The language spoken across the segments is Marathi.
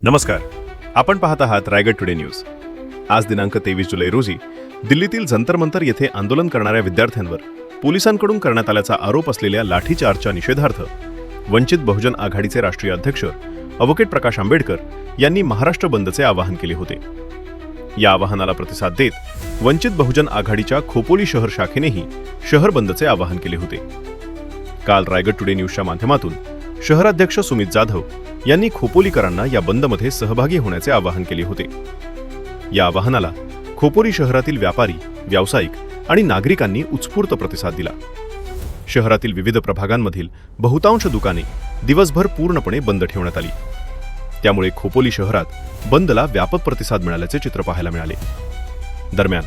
नमस्कार, आपण पाहत आहात रायगड टुडे न्यूज। आज दिनांक 23 जुलै रोजी दिल्लीतील जंतर मंतर येथे आंदोलन करणाऱ्या विद्यार्थ्यांवर पोलिसांकडून करण्यात आल्याचा आरोप असलेल्या लाठीचार्जच्या निषेधार्थ वंचित बहुजन आघाडीचे राष्ट्रीय अध्यक्ष ॲडव्होकेट प्रकाश आंबेडकर यांनी महाराष्ट्र बंदचे आवाहन केले होते। या आवाहनाला प्रतिसाद देत वंचित बहुजन आघाडीच्या खोपोली शहर शाखेनेही शहर बंदचे आवाहन केले होते। काल रायगड टुडे न्यूजच्या माध्यमातून शहराध्यक्ष सुमित जाधव यांनी खोपोलीकरांना या बंदमध्ये सहभागी होण्याचे आवाहन केले होते। या आवाहनाला खोपोली शहरातील व्यापारी, व्यावसायिक आणि नागरिकांनी उत्स्फूर्त प्रतिसाद दिला। शहरातील विविध प्रभागांमधील बहुतांश दुकाने दिवसभर पूर्णपणे बंद ठेवण्यात आली। त्यामुळे खोपोली शहरात बंदला व्यापक प्रतिसाद मिळाल्याचे चित्र पाहायला मिळाले। दरम्यान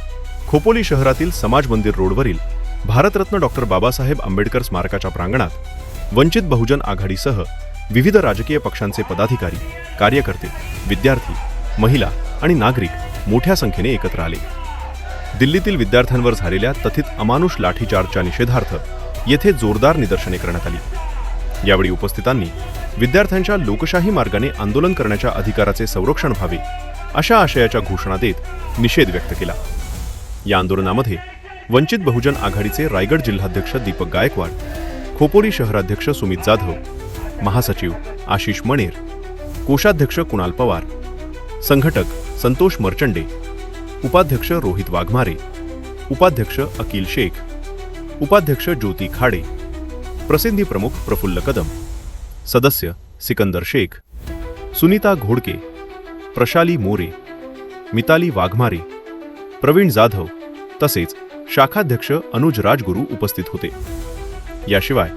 खोपोली शहरातील समाज मंदिर रोडवरील भारतरत्न डॉक्टर बाबासाहेब आंबेडकर स्मारकाच्या प्रांगणात वंचित बहुजन आघाडीसह विविध राजकीय पक्षांचे पदाधिकारी, कार्यकर्ते, विद्यार्थी, महिला आणि नागरिक मोठ्या संख्येने एकत्र आले। दिल्लीतील विद्यार्थ्यांवर झालेल्या कथित अमानुष लाठीचार्जच्या निषेधार्थ येथे जोरदार निदर्शने करण्यात आली। यावेळी उपस्थितांनी विद्यार्थ्यांच्या लोकशाही मार्गाने आंदोलन करण्याच्या अधिकाराचे संरक्षण व्हावे अशा आशयाच्या घोषणा देत निषेध व्यक्त केला। या आंदोलनामध्ये वंचित बहुजन आघाडीचे रायगड जिल्हाध्यक्ष दीपक गायकवाड, खोपोली शहराध्यक्ष सुमित जाधव, महासचिव आशिष मणेर, कोषाध्यक्ष कुणाल पवार, संघटक संतोष मर्चंडे, उपाध्यक्ष रोहित वाघमारे, उपाध्यक्ष अकील शेख, उपाध्यक्ष ज्योती खाडे, प्रसिद्धी प्रमुख प्रफुल्ल कदम, सदस्य सिकंदर शेख, सुनीता घोडके, प्रशाली मोरे, मिताली वाघमारे, प्रवीण जाधव तसेच शाखाध्यक्ष अनुज राजगुरू उपस्थित होते। याशिवाय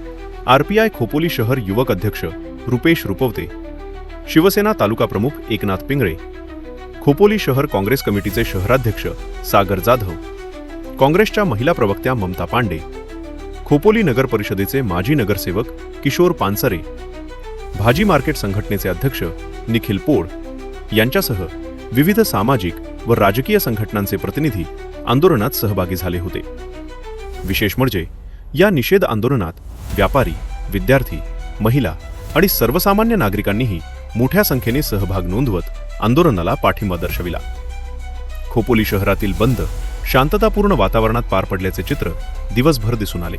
आरपीआय खोपोली शहर युवक अध्यक्ष रुपेश रुपवते, शिवसेना तालुका प्रमुख एकनाथ पिंगळे, खोपोली शहर काँग्रेस कमिटीचे शहराध्यक्ष सागर जाधव, काँग्रेसच्या महिला प्रवक्त्या ममता पांडे, खोपोली नगर परिषदेचे माजी नगरसेवक किशोर पानसरे, भाजी मार्केट संघटनेचे अध्यक्ष निखिल पोळ यांच्यासह विविध सामाजिक व राजकीय संघटनांचे प्रतिनिधी आंदोलनात सहभागी झाले होते। विशेष म्हणजे या निषेध आंदोलनात व्यापारी, विद्यार्थी, महिला आणि सर्वसामान्य नागरिकांनीही मोठ्या संख्येने सहभाग नोंदवत आंदोलनाला पाठिंबा दर्शविला। खोपोली शहरातील बंद शांततापूर्ण वातावरणात पार पडल्याचे चित्र दिवसभर दिसून आले।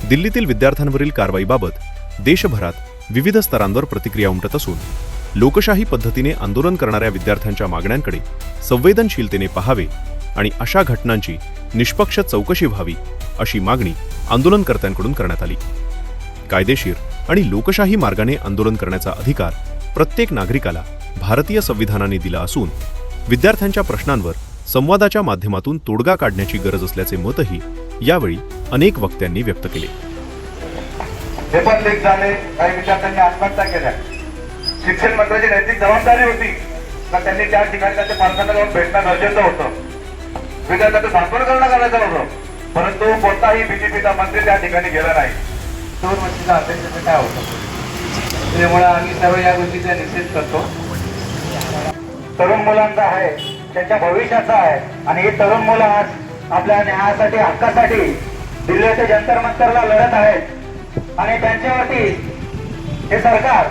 दिल्लीतील विद्यार्थ्यांवरील कारवाईबाबत देशभरात विविध स्तरांवर प्रतिक्रिया उमटत असून लोकशाही पद्धतीने आंदोलन करणाऱ्या विद्यार्थ्यांच्या मागण्यांकडे संवेदनशीलतेने पाहावे आणि अशा घटनांची निष्पक्ष चौकशी व्हावी अशी मागणी आंदोलनकर्त्यांकडून करण्यात आली। कायदेशीर आणि लोकशाही मार्गाने आंदोलन करण्याचा अधिकार प्रत्येक नागरिकाला भारतीय संविधानाने दिला असून विद्यार्थ्यांच्या प्रश्नांवर संवादाच्या माध्यमातून तोडगा काढण्याची गरज असल्याचे मतही यावेळी अनेक वक्त्यांनी व्यक्त केले। पेपर लीक झाले, काही विद्यार्थ्यांनी आत्महत्या केल्या। शिक्षण मंत्र्याची नैतिक जबाबदारी होती तर त्यांनी त्या ठिकाणी त्यांच्या पालकांना जाऊन भेटणं गरजेचं होतं, विद्यार्थ्यांचं सांत्वन करणं गरजेचं होतं, परंतु कोणताही बीजेपीचा मंत्री त्या ठिकाणी गेला नाही। 2 वर्षाचा अभ्यासाचं काय होतं, त्यामुळे आम्ही सर्व या गोष्टीचा निषेध करतो। तरुण मुलांचा आहे, त्यांच्या भविष्याचा आहे आणि हे तरुण मुलं आज आपल्या न्यायासाठी, हक्कासाठी दिल्लीच्या जंतर मंतरला लढत आहेत आणि त्यांच्यावरती हे सरकार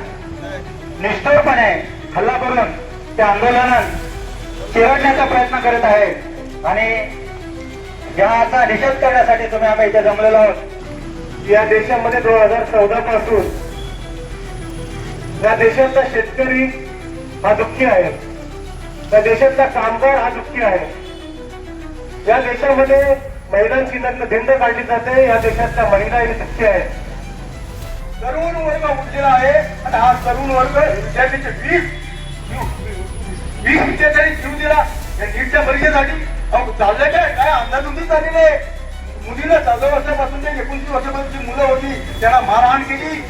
निष्ठुरपणे हल्ला करून ते आंदोलन चिरडण्याचा प्रयत्न करत आहे आणि याचा निषेध करण्यासाठी तुम्ही आम्ही इथे जमलेलो आहोत। या देशामध्ये 2014 पासून या देशातला शेतकरी हा दुःखी आहे, या देशातला कामगार हा दुःखी आहे, या देशामध्ये महिलांची धिंड काढली जाते, या देशातल्या महिला ही दुःखी आहे। तरुण वर्ग उठलेला आहे आणि हा तरुण वर्ग विद्यार्थ्याचे 20 विद्यार्थ्यांनी जीव दिला या नीटच्या परीक्षेसाठी। चाललंय काय अंदाधुंदी चाललेली आहे। मुलीला 14 वर्षापासून ते 29 वर्षापासूनची मुलं होती, त्यांना मारहाण केली।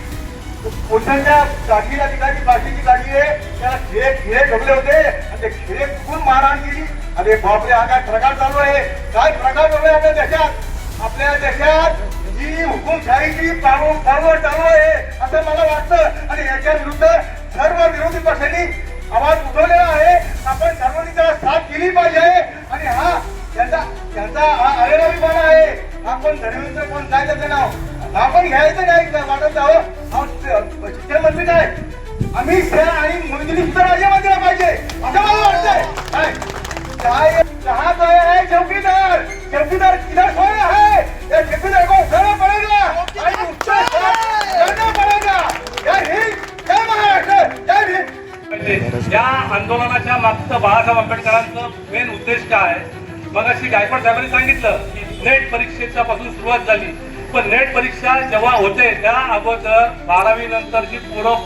पोलिसांच्या गाडीला ठिकाणी प्लास्टिकची गाडी आहे, त्याला खिळे ठेवले होते आणि ते खिळे चुकून मारहाण केली। अरे बापरे, हा काय प्रकार चालू आहे, काय प्रकार चालू आहे आपल्या देशात। आपल्या देशात जी हुकुमशाहीची पावलं चालू आहे असं मला वाटतं आणि याच्या विरुद्ध सर्व विरोधी पक्षांनी आवाज उठवलेला आहे। आपण सर्वांनी त्याला साथ दिली पाहिजे आणि हा त्यांचा हा अरेरावीपणा आहे। आपण धर्मेंद्र कोण काय त्याचं नाव आपण घ्यायचं नाही वाटत आहोत। शिक्षण मंत्री काय अमित शहा आणि मोदींनी सुद्धा राजीनामा दिला पाहिजे असं मला वाटतंय. काय? जहाँ गए है चौकीदार, चौकीदार किधर सोया है? ये चौकीदार को उठाना पड़ेगा और उससे करना पड़ेगा. जय हिंद, जय महाराष्ट्र, जय हिंद. या आंदोलनाच्या मागचं बाळासाहेब आंबेडकरांचं मेन उद्देश काय आहे? मग अशी गायकवाड साहेबांनी सांगितलं की नेट परीक्षेच्या पासून सुरुवात झाली, पण नेट परीक्षा जेव्हा होते त्या अगोदर 12वी नंतरची पुढं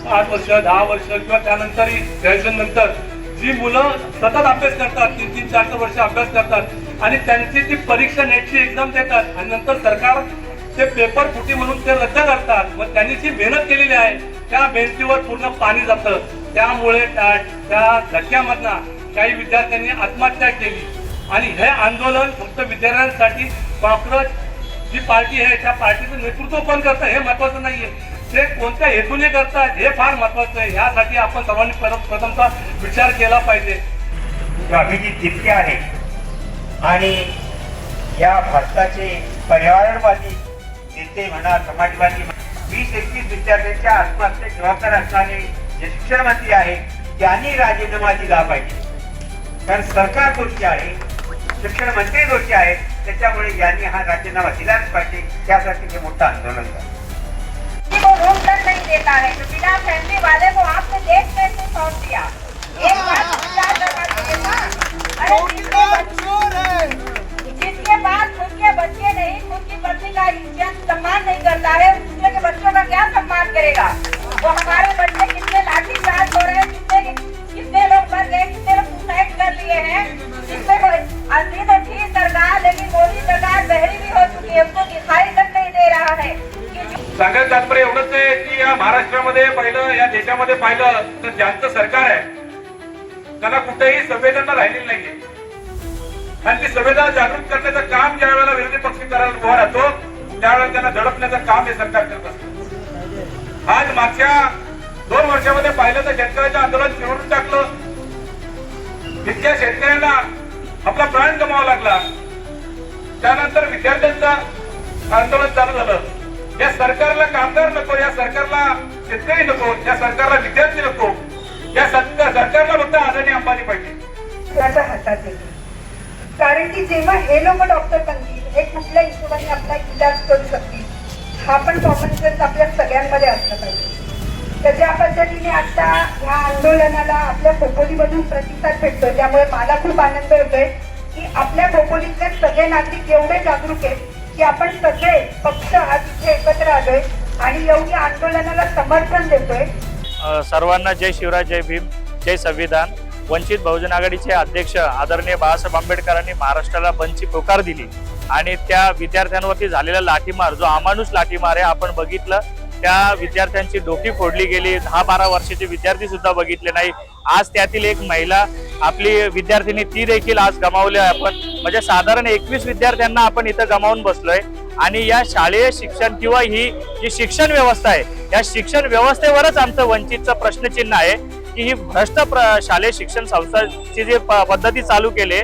5 वर्ष 10 वर्ष किंवा त्यानंतरही ग्रॅज्युएशन नंतर जी मुलं सतत अभ्यास करतात, 3-3, 4 वर्ष अभ्यास करतात आणि त्यांची ती परीक्षा नेटची एक्झाम देतात आणि नंतर सरकार ते पेपर फुटी म्हणून ते रद्द करतात. मग त्यांनी जी मेहनत केलेली आहे त्या मेहनतीवर पूर्ण पाणी जातं. त्यामुळे त्या धक्क्यामधनं काही विद्यार्थ्यांनी आत्महत्या केली आणि हे आंदोलन फक्त विद्यार्थ्यांसाठी कॉक्रोच जी पार्टी आहे त्या पार्टीचं नेतृत्व कोण करतं हे महत्वाचं नाहीये, ते कोणत्या हेतूने करतात हे फार महत्वाचं आहे. यासाठी आपण सर्वांनी प्रथमतः विचार केला पाहिजे. अभिजित जितके आहे आणि या भारताचे पर्यावरणवादी नेते म्हणा, समाजवादी 20-21 विद्यार्थ्यांच्या आत्महत्या जबाबदार असणारे जे शिक्षण मंत्री आहे त्यांनी राजीनामा दिला पाहिजे. कारण सरकार दोषी आहे, शिक्षण मंत्री दोषी आहे, त्याच्यामुळे यांनी हा राजीनामा दिलाच पाहिजे. त्यासाठी हे मोठं आंदोलन झालं. को रोक कर नहीं देता है तो बिना फैमिली वाले को आपने देश में क्यों सौंप दिया? एक बात विचार करना चाहिए ना. अरे जिसके पास खुद के बच्चे नहीं, खुद की पत्नी का इज्जत सम्मान नहीं करता है, दूसरे के बच्चों का क्या सम्मान करेगा? वो हमारे बच्चे कितने लाठीचार्ज हो रहे हैं, कितने लोग मर गए, कितने लोग सुसाइड कर लिए हैं. इसमें अंधी तो थी सरकार, लेकिन मोदी सरकार बहरी भी हो चुकी है, उसको दिखाई तक नहीं दे रहा है. सांगायचं तात्पर्य एवढंच आहे की या महाराष्ट्रामध्ये पाहिलं, या देशामध्ये पाहिलं तर ज्यांचं सरकार आहे त्यांना कुठेही संवेदना राहिलेली नाहीये आणि ती संवेदना जागृत करण्याचं काम ज्या वेळेला विरोधी पक्ष करायला उभा राहतो त्यावेळेला त्यांना दडपण्याचं काम हे सरकार करत असतं. आज मागच्या 2 वर्षामध्ये पाहिलं तर शेतकऱ्याचं आंदोलन चिरून टाकलं. इतक्या शेतकऱ्यांना आपला प्राण गमावा लागला. त्यानंतर विद्यार्थ्यांचं आंदोलन चालू झालं. या सरकारला कामगार नको, या सरकारला शेतकरी नको, या सरकारला विद्यार्थी नको, या सरकारला फक्त अदानी अंबानी पाहिजे. हातात येतो. कारण की जेव्हा हे लोक डॉक्टर बनतील, हे कुठल्या हिशोबाने आपला इलाज करू शकतील, हा पण कॉमन सेन्स आपल्या सगळ्यांमध्ये असलं पाहिजे. तर ज्या पद्धतीने आता ह्या आंदोलनाला आपल्या खोपोलीमधून प्रतिसाद भेटतोय, त्यामुळे मला खूप आनंद होतोय की आपल्या खोपोलीतले सगळे नागरिक एवढे जागरूक आहेत की आपण सगळे पक्ष आज इथे एकत्र आलोय आणि एवढी आंदोलनाला समर्थन देतोय. सर्वांना जय शिवराय, जय भीम, जय संविधान. वंचित बहुजन आघाडीचे अध्यक्ष आदरणीय बाळासाहेब आंबेडकरांनी महाराष्ट्राला बंदची पुकार दिली आणि त्या विद्यार्थ्यांवरती झालेला लाठीमार, जो अमानुष लाठीमार आहे, आपण बघितलं. त्या विद्यार्थ्यांची डोकी फोडली गेली. 10-12 वर्षाचे विद्यार्थी सुद्धा बघितले नाही. आज त्यातील एक महिला आपली विद्यार्थिनी, ती देखील आज गमावली आहे आपण. म्हणजे साधारण 21 विद्यार्थ्यांना आपण इथं गमावून बसलोय आणि या शालेय शिक्षण किंवा ही जी शिक्षण व्यवस्था आहे, या शिक्षण व्यवस्थेवरच आमचं वंचितचं प्रश्नचिन्ह आहे की ही भ्रष्ट शालेय शिक्षण संस्थाची जी पद्धती चालू केली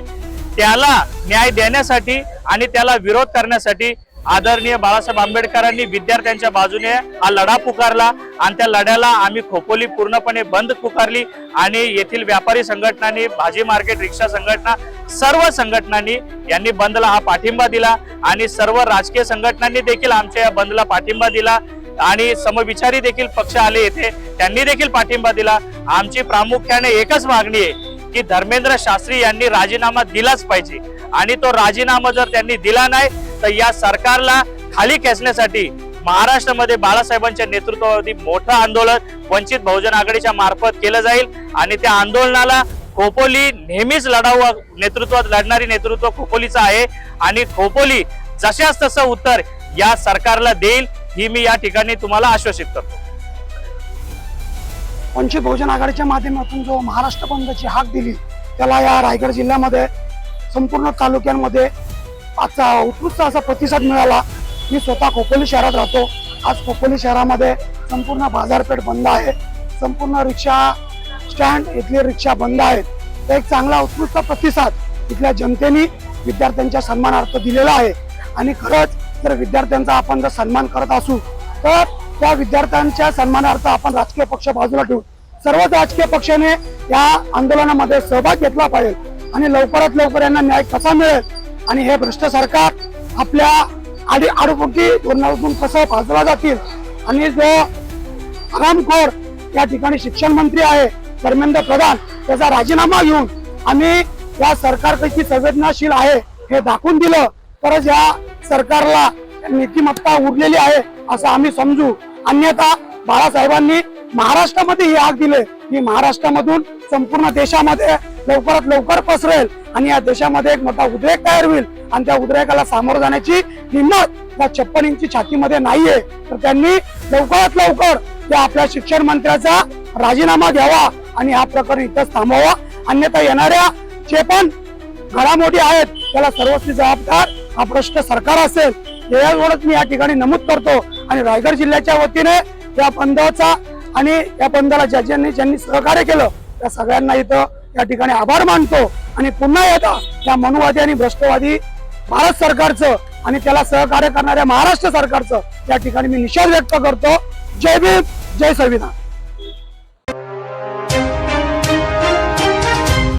त्याला न्याय देण्यासाठी आणि त्याला विरोध करण्यासाठी आदरणीय बाळासाहेब आंबेडकरांनी विद्यार्थ्यांच्या बाजूने हा लढा पुकारला आणि त्या लढ्याला आम्ही खोपोली पूर्णपणे बंद पुकारली आणि येथील व्यापारी संघटनांनी, भाजी मार्केट, रिक्षा संघटना, सर्व संघटनांनी यांनी बंदला हा पाठिंबा दिला आणि सर्व राजकीय संघटनांनी देखील आमच्या या बंदला पाठिंबा दिला आणि समविचारी देखील पक्ष आले येथे, त्यांनी देखील पाठिंबा दिला. आमची प्रामुख्याने एकच मागणी आहे की धर्मेंद्र शास्त्री यांनी राजीनामा दिलाच पाहिजे आणि तो राजीनामा जर त्यांनी दिला नाही तर या सरकारला खाली खेचण्यासाठी महाराष्ट्रामध्ये बाळासाहेबांच्या नेतृत्वावरती मोठं आंदोलन वंचित बहुजन आघाडीच्या मार्फत केलं जाईल आणि त्या आंदोलनाला खोपोली नेहमीच लढाऊ नेतृत्वात लढणारी नेतृत्व खोपोलीचं आहे आणि खोपोली जशाच तसं उत्तर या सरकारला देईल ही मी या ठिकाणी तुम्हाला आश्वासित करतो. वंचित बहुजन आघाडीच्या माध्यमातून जो महाराष्ट्र बंदची हाक दिली त्याला या रायगड जिल्ह्यामध्ये संपूर्ण तालुक्यांमध्ये आजचा उत्कृष्ट असा प्रतिसाद मिळाला. मी स्वतः खोपोली शहरात राहतो. आज खोपोली शहरामध्ये संपूर्ण बाजारपेठ बंद आहे, संपूर्ण रिक्षा स्टँड इथले रिक्षा बंद आहेत. तर एक चांगला उत्कृष्ट प्रतिसाद इथल्या जनतेने विद्यार्थ्यांच्या सन्मानार्थ दिलेला आहे आणि खरंच जर विद्यार्थ्यांचा आपण जर सन्मान करत असू तर त्या विद्यार्थ्यांच्या सन्मानार्थ आपण राजकीय पक्ष बाजूला ठेवून सर्वच राजकीय पक्षाने या आंदोलनामध्ये सहभाग घेतला पाहिजे आणि लवकरात लवकर यांना न्याय कसा मिळेल आणि हे भ्रष्ट सरकार आपल्या आडोपंथी धोरणातून कसं बाजूला जातील आणि जो हरामखोर या ठिकाणी शिक्षण मंत्री आहे धर्मेंद्र प्रधान त्याचा राजीनामा घेऊन आम्ही या सरकारपैकी संवेदनाशील आहे हे दाखवून दिलं तरच या सरकारला नीतिमत्ता उरलेली आहे असं आम्ही समजू. अन्यथा बाळासाहेबांनी महाराष्ट्रामध्ये ही आग दिली ही महाराष्ट्रामधून संपूर्ण देशामध्ये लवकरात लवकर पसरेल आणि या देशामध्ये एक मोठा उद्रेक तयार होईल आणि त्या उद्रेकाला सामोरं जाण्याची हिंमत या 56 इंची छातीमध्ये नाहीये. तर त्यांनी लवकरात लवकर त्या आपल्या शिक्षण मंत्र्याचा राजीनामा घ्यावा आणि हा प्रकरण इथंच थांबवावा. अन्यथा येणाऱ्या जे पण घडामोडी आहेत त्याला सर्वस्वी जबाबदार हा भ्रष्ट सरकार असेल यावरच मी या ठिकाणी नमूद करतो. आणि रायगड जिल्ह्याच्या वतीने या बंदचा आणि या बंदला ज्यांनी सहकार्य केलं त्या सगळ्यांना इथं या ठिकाणी आभार मानतो आणि पुन्हा एकदा या मनुवादी आणि भ्रष्टवादी भारत सरकारचं आणि त्याला सहकार्य करणाऱ्या महाराष्ट्र सरकारचं या ठिकाणी मी निषेध व्यक्त करतो. जय भीम, जय संविधान.